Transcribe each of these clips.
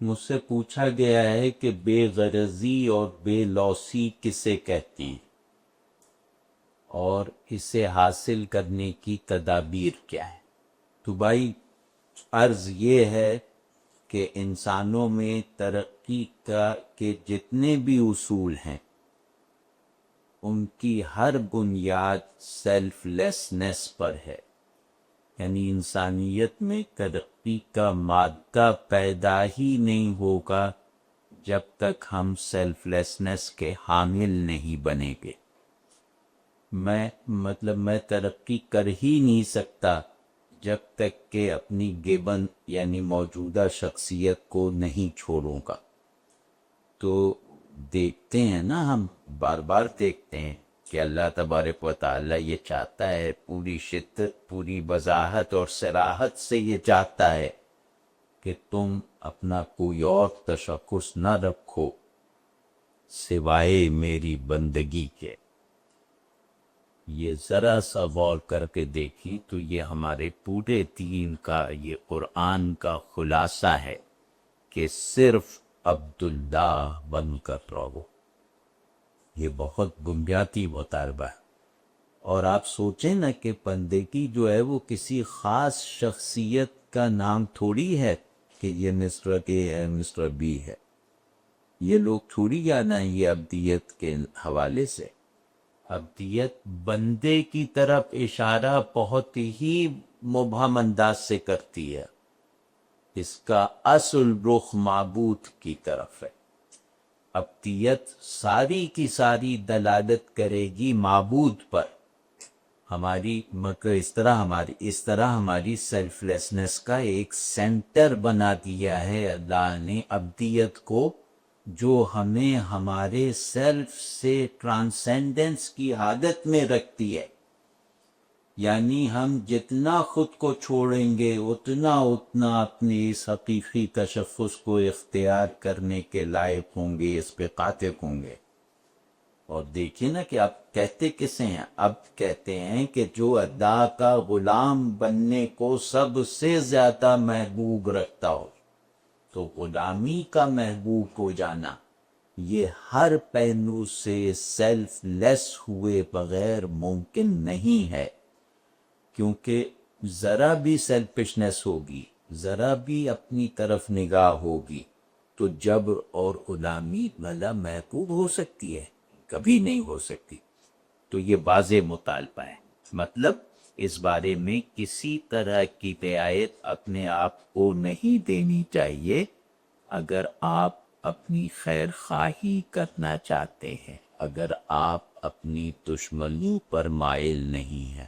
مجھ سے پوچھا گیا ہے کہ بے غرضی اور بے لوثی کسے کہتی اور اسے حاصل کرنے کی تدابیر کیا ہے؟ تو بھائی عرض یہ ہے کہ انسانوں میں ترقی کے جتنے بھی اصول ہیں ان کی ہر بنیاد سیلف لیسنس پر ہے، یعنی انسانیت میں ترقی کا مادہ پیدا ہی نہیں ہوگا جب تک ہم سیلف لیسنس کے حامل نہیں بنیں گے۔ میں ترقی کر ہی نہیں سکتا جب تک کہ اپنی گیبن یعنی موجودہ شخصیت کو نہیں چھوڑوں گا۔ تو دیکھتے ہیں نا، ہم بار بار دیکھتے ہیں کہ اللہ تبارک و تعالی یہ چاہتا ہے، پوری شدت، پوری وضاحت اور صراحت سے یہ چاہتا ہے کہ تم اپنا کوئی اور تشخص نہ رکھو سوائے میری بندگی کے۔ یہ ذرا سا غور کر کے دیکھی تو یہ ہمارے پورے دین کا، یہ قرآن کا خلاصہ ہے کہ صرف عبداللہ بن کر رہو۔ یہ بہت بنیادی مطالبہ ہے۔ اور آپ سوچیں نا کہ بندگی جو ہے وہ کسی خاص شخصیت کا نام تھوڑی ہے کہ یہ مسٹر اے ہے، مسٹر بی ہے۔ یہ لوگ تھوڑی جانا ہے یہ ابدیت کے حوالے سے۔ ابدیت بندے کی طرف اشارہ بہت ہی مبہم انداز سے کرتی ہے، اس کا اصل رخ معبود کی طرف ہے۔ ابدیت ساری کی ساری دلالت کرے گی معبود پر۔ ہماری مگر اس طرح ہماری سیلف لیسنس کا ایک سینٹر بنا دیا ہے اللہ نے ابدیت کو، جو ہمیں ہمارے سیلف سے ٹرانسینڈنس کی حالت میں رکھتی ہے۔ یعنی ہم جتنا خود کو چھوڑیں گے اتنا اپنے اس حقیقی تشخص کو اختیار کرنے کے لائق ہوں گے، اس پہ قادر ہوں گے۔ اور دیکھیں نا کہ اب کہتے کسے ہیں؟ اب کہتے ہیں کہ جو اللہ کا غلام بننے کو سب سے زیادہ محبوب رکھتا ہو، تو غلامی کا محبوب ہو جانا یہ ہر پہلو سے سیلف لیس ہوئے بغیر ممکن نہیں ہے، کیونکہ ذرا بھی سیلفشنس ہوگی، ذرا بھی اپنی طرف نگاہ ہوگی تو جبر اور غلامی بھلا محبوب ہو سکتی ہے؟ کبھی نہیں ہو سکتی۔ تو یہ واضح مطالبہ ہے، مطلب اس بارے میں کسی طرح کی رعایت اپنے آپ کو نہیں دینی چاہیے اگر آپ اپنی خیر خواہی کرنا چاہتے ہیں، اگر آپ اپنی دشمنی پر مائل نہیں ہیں۔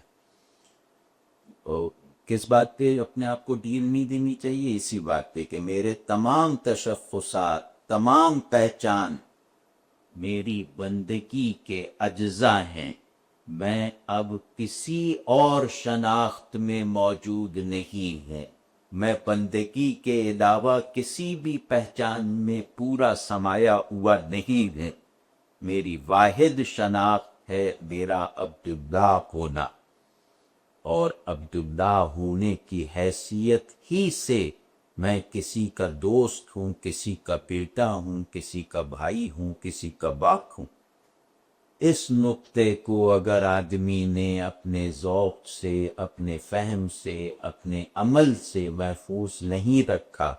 کس بات پہ اپنے آپ کو ڈیل نہیں دینی چاہیے؟ اسی بات پہ کہ میرے تمام تشخصات، تمام پہچان میری بندگی کے اجزاء ہیں، میں اب کسی اور شناخت میں موجود نہیں ہے، میں بندگی کے علاوہ کسی بھی پہچان میں پورا سمایا ہوا نہیں ہے۔ میری واحد شناخت ہے میرا عبداللہ ہونا، اور عبداللہ ہونے کی حیثیت ہی سے میں کسی کا دوست ہوں، کسی کا بیٹا ہوں، کسی کا بھائی ہوں، کسی کا باپ ہوں۔ اس نقطے کو اگر آدمی نے اپنے ذوق سے، اپنے فہم سے، اپنے عمل سے محفوظ نہیں رکھا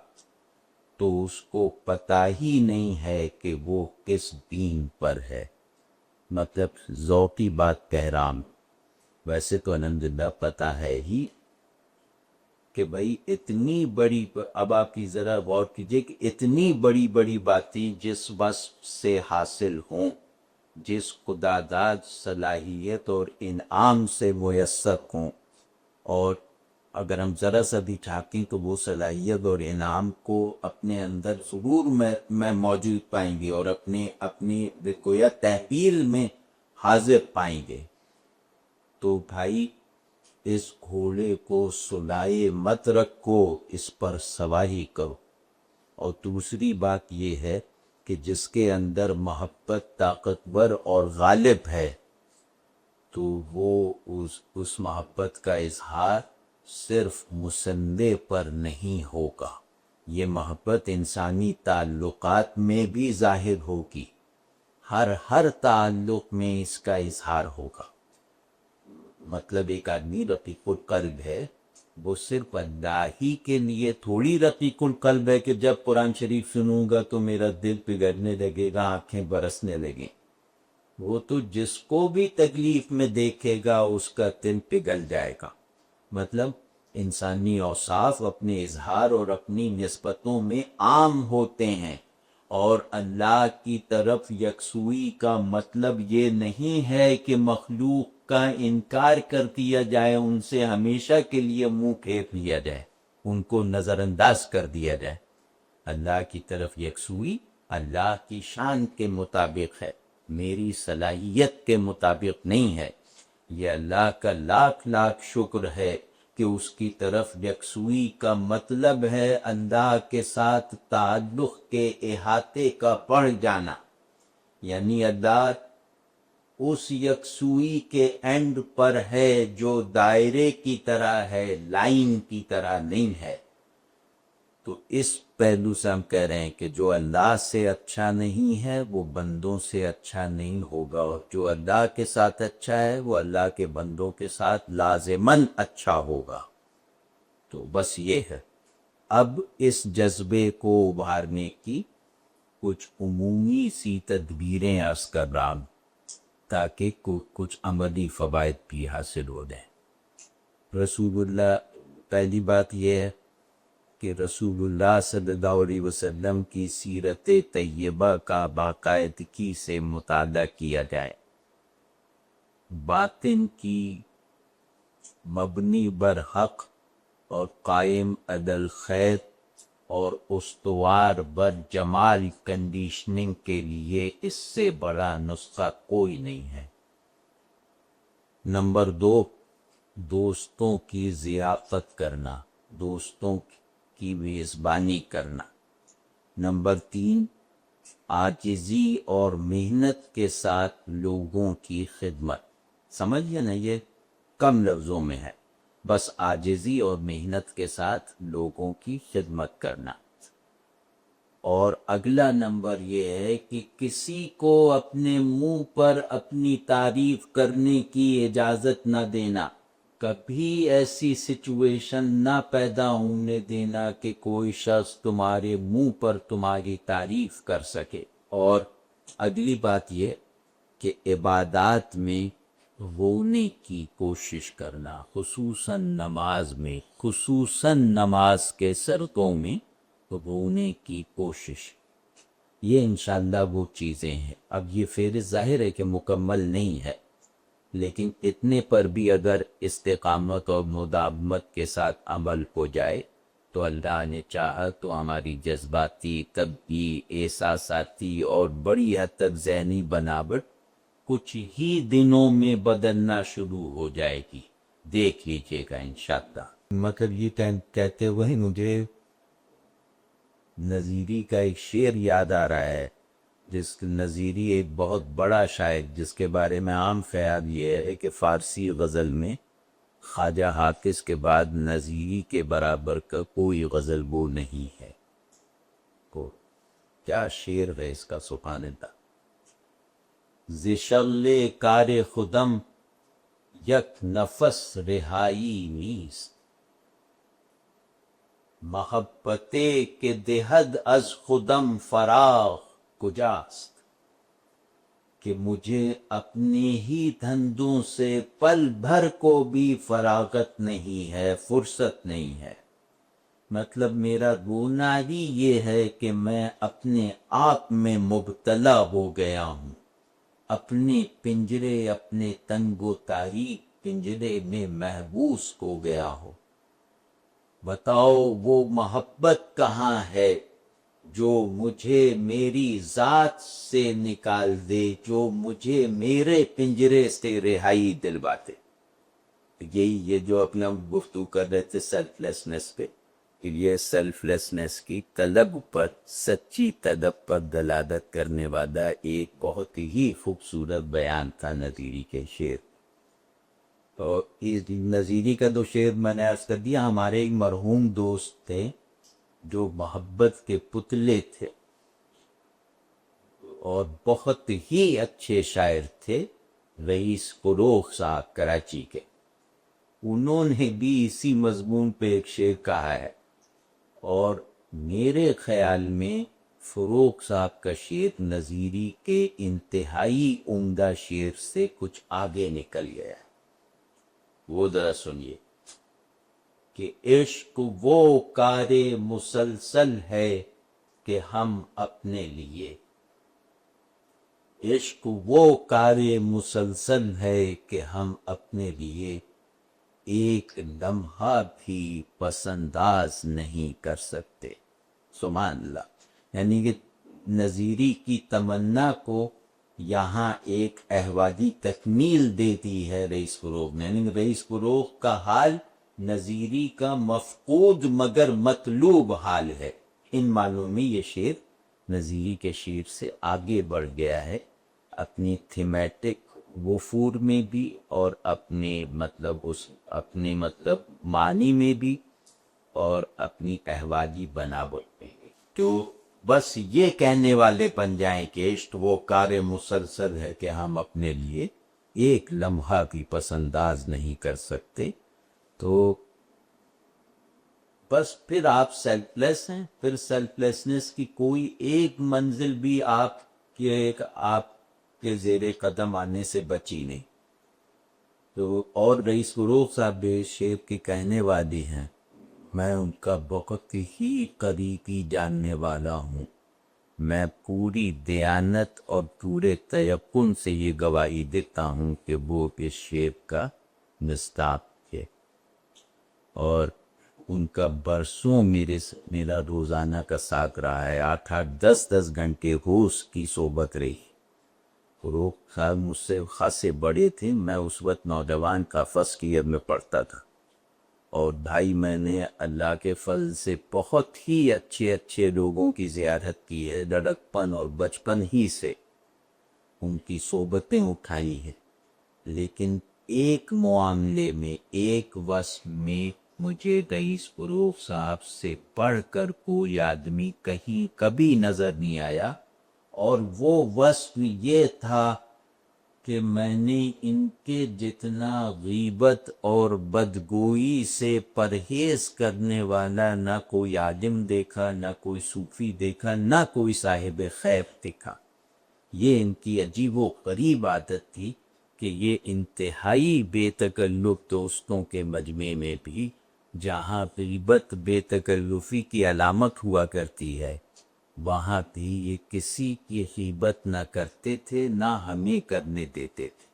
تو اس کو پتہ ہی نہیں ہے کہ وہ کس دین پر ہے۔ مطلب ذوقی بات کہہ رہا ہوں، ویسے تو الحمدللہ پتہ ہے ہی کہ بھئی اتنی بڑی، اب آپ کی ذرا غور کیجئے کہ اتنی بڑی بڑی باتیں جس وصف سے حاصل ہوں، جس خدا داد صلاحیت اور انعام سے میسر ہوں، اور اگر ہم ذرا سا بھی چاہتے تو وہ صلاحیت اور انعام کو اپنے اندر ضرور میں موجود پائیں گے اور اپنی گویا تحویل میں حاضر پائیں گے۔ تو بھائی اس گھوڑے کو سلائے مت رکھو، اس پر سواری کرو۔ اور دوسری بات یہ ہے کہ جس کے اندر محبت طاقتور اور غالب ہے تو وہ اس محبت کا اظہار صرف مسندے پر نہیں ہوگا، یہ محبت انسانی تعلقات میں بھی ظاہر ہوگی، ہر تعلق میں اس کا اظہار ہوگا۔ مطلب ایک آدمی رقیق القلب ہے، وہ صرف اللہ ہی کے لیے تھوڑی رقیق القلب ہے کہ جب قرآن شریف سنوں گا تو میرا دل پگھلنے لگے گا، آنکھیں برسنے لگیں۔ وہ تو جس کو بھی تکلیف میں دیکھے گا اس کا دل پگھل جائے گا۔ مطلب انسانی اوصاف اپنے اظہار اور اپنی نسبتوں میں عام ہوتے ہیں، اور اللہ کی طرف یکسوئی کا مطلب یہ نہیں ہے کہ مخلوق کا انکار کر دیا جائے، ان سے ہمیشہ کے لیے منہ پھیر لیا جائے، ان کو نظر انداز کر دیا جائے۔ اللہ کی طرف یکسوئی اللہ کی شان کے مطابق ہے، میری صلاحیت کے مطابق نہیں ہے۔ یہ اللہ کا لاکھ لاکھ شکر ہے کہ اس کی طرف یکسوئی کا مطلب ہے اللہ کے ساتھ تعلق کے احاطے کا بڑھ جانا، یعنی اللہ اس یکسوئی کے اینڈ پر ہے جو دائرے کی طرح ہے، لائن کی طرح نہیں ہے۔ تو اس پہلو سے ہم کہہ رہے ہیں کہ جو اللہ سے اچھا نہیں ہے وہ بندوں سے اچھا نہیں ہوگا، اور جو اللہ کے ساتھ اچھا ہے وہ اللہ کے بندوں کے ساتھ لازماً اچھا ہوگا۔ تو بس یہ ہے۔ اب اس جذبے کو ابھارنے کی کچھ عمومی سی تدبیریں عرض کر رہا ہوں تاکہ کچھ عملی فوائد بھی حاصل ہو جائیں۔ رسول اللہ، پہلی بات یہ ہے کہ رسول اللہ صلی اللہ علیہ وسلم کی سیرت طیبہ کا باقاعدگی سے مطالعہ کیا جائے، باطن کی مبنی بر حق اور قائم عدل خیر اور استوار بر جمال کنڈیشننگ کے لیے اس سے بڑا نسخہ کوئی نہیں ہے۔ نمبر 2، دوستوں کی ضیافت کرنا، دوستوں کی میزبانی کرنا۔ نمبر 3، عاجزی اور محنت کے ساتھ لوگوں کی خدمت۔ سمجھئے نا، یہ کم لفظوں میں ہے، بس عاجزی اور محنت کے ساتھ لوگوں کی خدمت کرنا۔ اور اگلا نمبر یہ ہے کہ کسی کو اپنے منہ پر اپنی تعریف کرنے کی اجازت نہ دینا، کبھی ایسی سچویشن نہ پیدا ہونے دینا کہ کوئی شخص تمہارے منہ پر تمہاری تعریف کر سکے۔ اور اگلی بات یہ کہ عبادات میں رونے کی کوشش کرنا، خصوصاً نماز میں، خصوصاً نماز کے سرتوں میں رونے کی کوشش۔ یہ انشاءاللہ وہ چیزیں ہیں۔ اب یہ فہرست ظاہر ہے کہ مکمل نہیں ہے، لیکن اتنے پر بھی اگر استقامت اور مداومت کے ساتھ عمل ہو جائے تو اللہ نے چاہا تو ہماری جذباتی، طبعی، احساساتی اور بڑی حد تک ذہنی بناوٹ کچھ ہی دنوں میں بدلنا شروع ہو جائے گی، دیکھ لیجئے گا انشاءاللہ۔ مطلب یہ کہتے ہوئے مجھے نظیری کا ایک شعر یاد آ رہا ہے، نظیری ایک بہت بڑا شاعر جس کے بارے میں عام خیال یہ ہے کہ فارسی غزل میں خواجہ حافظ کے بعد نظیری کے برابر کا کوئی غزل وہ نہیں ہے۔ کیا شعر ہے اس کا، سبحان اللہ۔ ز شغل کار خودم یک نفس رہائی نیست، محبتے کے دہد از خودم فراغ کجاست، کہ مجھے اپنے ہی دھندوں سے پل بھر کو بھی فراغت نہیں ہے، فرصت نہیں ہے۔ مطلب میرا گناہ ہی یہ ہے کہ میں اپنے آپ میں مبتلا ہو گیا ہوں، اپنے پنجرے، اپنے تنگ و تاریک پنجرے میں محبوس ہو گیا ہو۔ بتاؤ وہ محبت کہاں ہے جو مجھے میری ذات سے نکال دے، جو مجھے میرے پنجرے سے رہائی دلواتے۔ یہی یہ جو اپنا گفتگو کر رہے تھے سیلف لیسنس پہ، یہ سیلف لیسنس کی طلب پر، سچی طلب پر دلالت کرنے والا ایک بہت ہی خوبصورت بیان تھا نظیری کے شعر۔ اور اس نظیری کا دو شعر میں نے عرض کر دیا۔ ہمارے ایک مرحوم دوست تھے جو محبت کے پتلے تھے اور بہت ہی اچھے شاعر تھے، رئیس فروخ صاحب کراچی کے، انہوں نے بھی اسی مضمون پہ ایک شعر کہا ہے، اور میرے خیال میں فروخ صاحب کا شعر نظیری کے انتہائی عمدہ شعر سے کچھ آگے نکل گیا ہے۔ وہ ذرا سنیے کہ عشق وہ کار مسلسل ہے کہ ہم اپنے لیے، عشق وہ کار مسلسل ہے کہ ہم اپنے لیے ایک لمحہ بھی پسنداز نہیں کر سکتے۔ سبحان اللہ۔ یعنی کہ نظیری کی تمنا کو یہاں ایک احوادی تکمیل دیتی ہے رئیس فروغ نے، یعنی رئیس فروغ کا حال نظیری کا مفقود مگر مطلوب حال ہے۔ ان معنوں میں یہ شعر نظیری کے شعر سے آگے بڑھ گیا ہے، اپنی تھیمیٹک وفور میں بھی اور اپنے معنی میں بھی اور اپنی احوادی بناوٹ میں بھی۔ تو بس یہ کہنے والے بن جائیں کہ عشق وہ کار مسلسل ہے کہ ہم اپنے لیے ایک لمحہ بھی پسنداز نہیں کر سکتے، تو بس پھر آپ سیلف لیس ہیں، پھر سیلف لیسنس کی کوئی ایک منزل بھی آپ کے زیر قدم آنے سے بچی نہیں۔ تو اور رئیس فروخ صاحب بے شعر کے کہنے والی ہیں، میں ان کا بہت ہی قریبی جاننے والا ہوں، میں پوری دیانت اور پورے تیقن سے یہ گواہی دیتا ہوں کہ وہ اس شعر کا مصداق ہے، اور ان کا برسوں میرا روزانہ کا ساتھ رہا ہے، 8-10 گھنٹے روز کی صحبت رہی۔ فروخ صاحب مجھ سے خاصے بڑے تھے، میں اس وقت نوجوان کا فرسٹ ایئر میں پڑھتا تھا، اور بھائی میں نے اللہ کے فضل سے بہت ہی اچھے لوگوں کی زیارت کی ہے، لڑکپن اور بچپن ہی سے ان کی صحبتیں اٹھائی ہیں، لیکن ایک معاملے میں، ایک وصف میں مجھے رئیس فروخ صاحب سے پڑھ کر کوئی آدمی کہیں کبھی نظر نہیں آیا، اور وہ وصف یہ تھا کہ میں نے ان کے جتنا غیبت اور بدگوئی سے پرہیز کرنے والا نہ کوئی عالم دیکھا، نہ کوئی صوفی دیکھا، نہ کوئی صاحب خیب دیکھا۔ یہ ان کی عجیب و غریب عادت تھی کہ یہ انتہائی بے تکلف دوستوں کے مجمع میں بھی، جہاں غیبت بے تکلفی کی علامت ہوا کرتی ہے، وہاں بھی یہ کسی کی غیبت نہ کرتے تھے، نہ ہمیں کرنے دیتے تھے،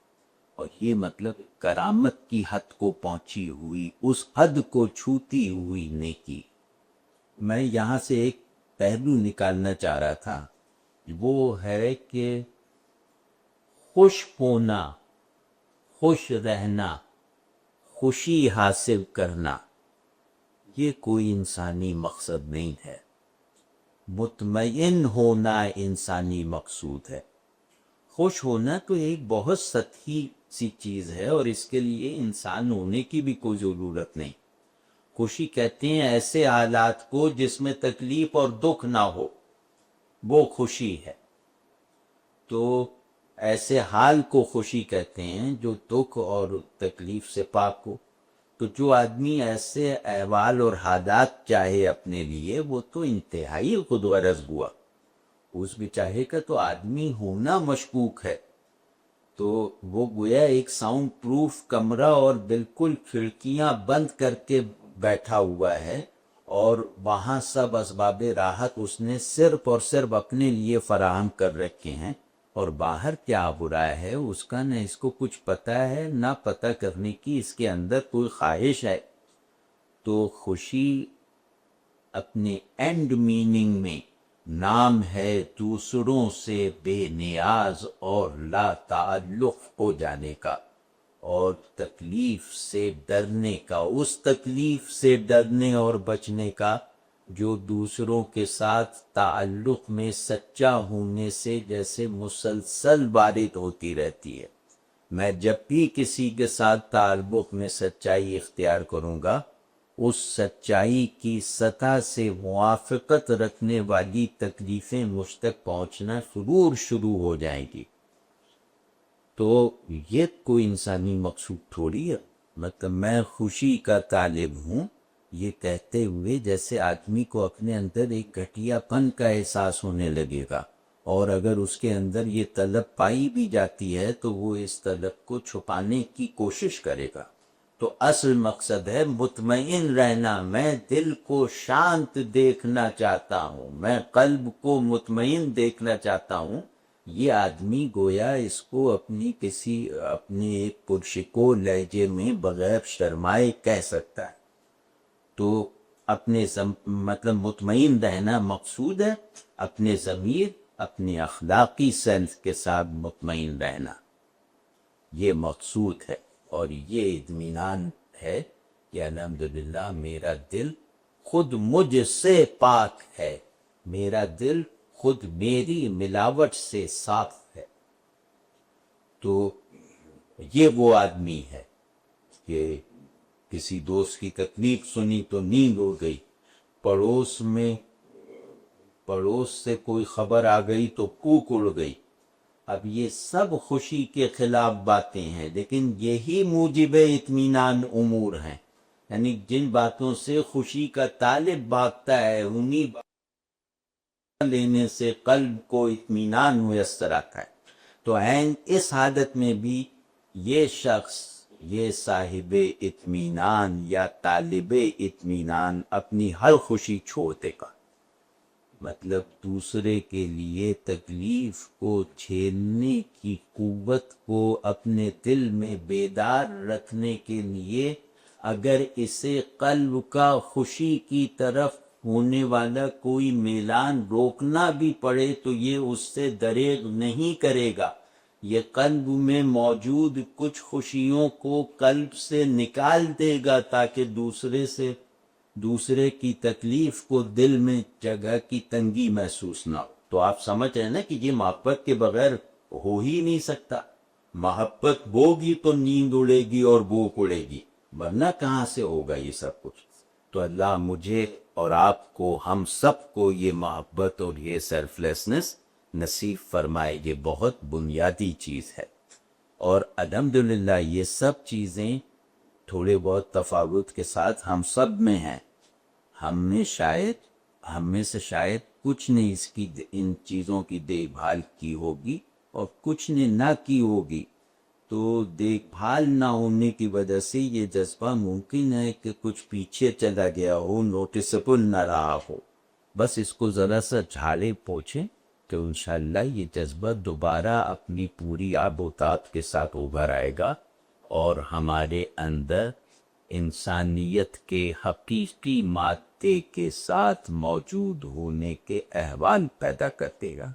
اور یہ مطلب کرامت کی حد کو پہنچی ہوئی، اس حد کو چھوتی ہوئی نیکی۔ میں یہاں سے ایک پہلو نکالنا چاہ رہا تھا، وہ ہے کہ خوش ہونا، خوش رہنا، خوشی حاصل کرنا، یہ کوئی انسانی مقصد نہیں ہے، مطمئن ہونا انسانی مقصود ہے۔ خوش ہونا تو ایک بہت سطحی سی چیز ہے، اور اس کے لیے انسان ہونے کی بھی کوئی ضرورت نہیں۔ خوشی کہتے ہیں ایسے حالات کو جس میں تکلیف اور دکھ نہ ہو، وہ خوشی ہے۔ تو ایسے حال کو خوشی کہتے ہیں جو دکھ اور تکلیف سے پاک ہو۔ تو جو آدمی ایسے احوال اور حالات چاہے اپنے لیے، وہ تو انتہائی خود غرض ہوا، اس بھی چاہے کا تو آدمی ہونا مشکوک ہے۔ تو وہ گویا ایک ساؤنڈ پروف کمرہ اور بالکل کھڑکیاں بند کر کے بیٹھا ہوا ہے، اور وہاں سب اسباب راحت اس نے صرف اور صرف اپنے لیے فراہم کر رکھے ہیں، اور باہر کیا ہو رہا ہے اس کا نہ اس کو کچھ پتہ ہے، نہ پتہ کرنے کی اس کے اندر کوئی خواہش ہے۔ تو خوشی اپنے اینڈ میننگ میں نام ہے دوسروں سے بے نیاز اور لا تعلق ہو جانے کا، اور تکلیف سے ڈرنے کا، اس تکلیف سے ڈرنے اور بچنے کا جو دوسروں کے ساتھ تعلق میں سچا ہونے سے جیسے مسلسل وارد ہوتی رہتی ہے۔ میں جب بھی کسی کے ساتھ تعلق میں سچائی اختیار کروں گا، اس سچائی کی سطح سے موافقت رکھنے والی تکلیفیں مجھ تک پہنچنا شروع ہو جائیں گی. تو یہ کوئی انسانی مقصود تھوڑی ہے. مطلب میں خوشی کا طالب ہوں یہ کہتے ہوئے جیسے آدمی کو اپنے اندر ایک گھٹیا پن کا احساس ہونے لگے گا، اور اگر اس کے اندر یہ طلب پائی بھی جاتی ہے تو وہ اس طلب کو چھپانے کی کوشش کرے گا. تو اصل مقصد ہے مطمئن رہنا. میں دل کو شانت دیکھنا چاہتا ہوں، میں قلب کو مطمئن دیکھنا چاہتا ہوں. یہ آدمی گویا اس کو اپنے ایک پرشکو لہجے میں بغیر شرمائے کہہ سکتا ہے. تو مطلب مطمئن رہنا مقصود ہے، اپنے ضمیر، اپنے اخلاقی سیلف کے ساتھ مطمئن رہنا یہ مقصود ہے. اور یہ اطمینان ہے کہ الحمدللہ میرا دل خود مجھ سے پاک ہے، میرا دل خود میری ملاوٹ سے صاف ہے. تو یہ وہ آدمی ہے کہ کسی دوست کی تکلیف سنی تو نیند ہو گئی، پڑوس سے کوئی خبر آ گئی تو کوک اڑ گئی. اب یہ سب خوشی کے خلاف باتیں ہیں، لیکن یہی موجب اطمینان امور ہیں. یعنی جن باتوں سے خوشی کا طالب بھاگتا ہے انہی لینے سے قلب کو اطمینان میسر آتا ہے. تو عین اس حالت میں بھی یہ شخص، یہ صاحب اطمینان یا طالب اطمینان اپنی ہر خوشی چھوڑ دے گا. مطلب دوسرے کے لیے تکلیف کو جھیلنے کی قوت کو اپنے دل میں بیدار رکھنے کے لیے اگر اسے قلب کا خوشی کی طرف ہونے والا کوئی میلان روکنا بھی پڑے تو یہ اس سے دریغ نہیں کرے گا. یہ قلب میں موجود کچھ خوشیوں کو قلب سے نکال دے گا تاکہ دوسرے کی تکلیف کو دل میں جگہ کی تنگی محسوس نہ ہو. تو آپ سمجھ رہے ہیں نا کہ یہ محبت کے بغیر ہو ہی نہیں سکتا. محبت ہوگی تو نیند اڑے گی اور بھوک اڑے گی، ورنہ کہاں سے ہوگا یہ سب کچھ. تو اللہ مجھے اور آپ کو، ہم سب کو یہ محبت اور یہ سیلف لیسنس نصیب فرمائے. یہ بہت بنیادی چیز ہے. اور الحمدللہ یہ سب چیزیں تھوڑے بہت تفاوت کے ساتھ ہم سب میں ہیں. ہم میں سے شاید کچھ نے ان چیزوں کی دیکھ بھال کی ہوگی اور کچھ نے نہ کی ہوگی. تو دیکھ بھال نہ ہونے کی وجہ سے یہ جذبہ ممکن ہے کہ کچھ پیچھے چلا گیا ہو، نوٹسبل نہ رہا ہو. بس اس کو ذرا سا جھاڑے پوچھیں تو انشاءاللہ یہ جذبہ دوبارہ اپنی پوری آب و تاب کے ساتھ ابھر آئے گا اور ہمارے اندر انسانیت کے حقیقی مادے کے ساتھ موجود ہونے کے احوال پیدا کر دے گا.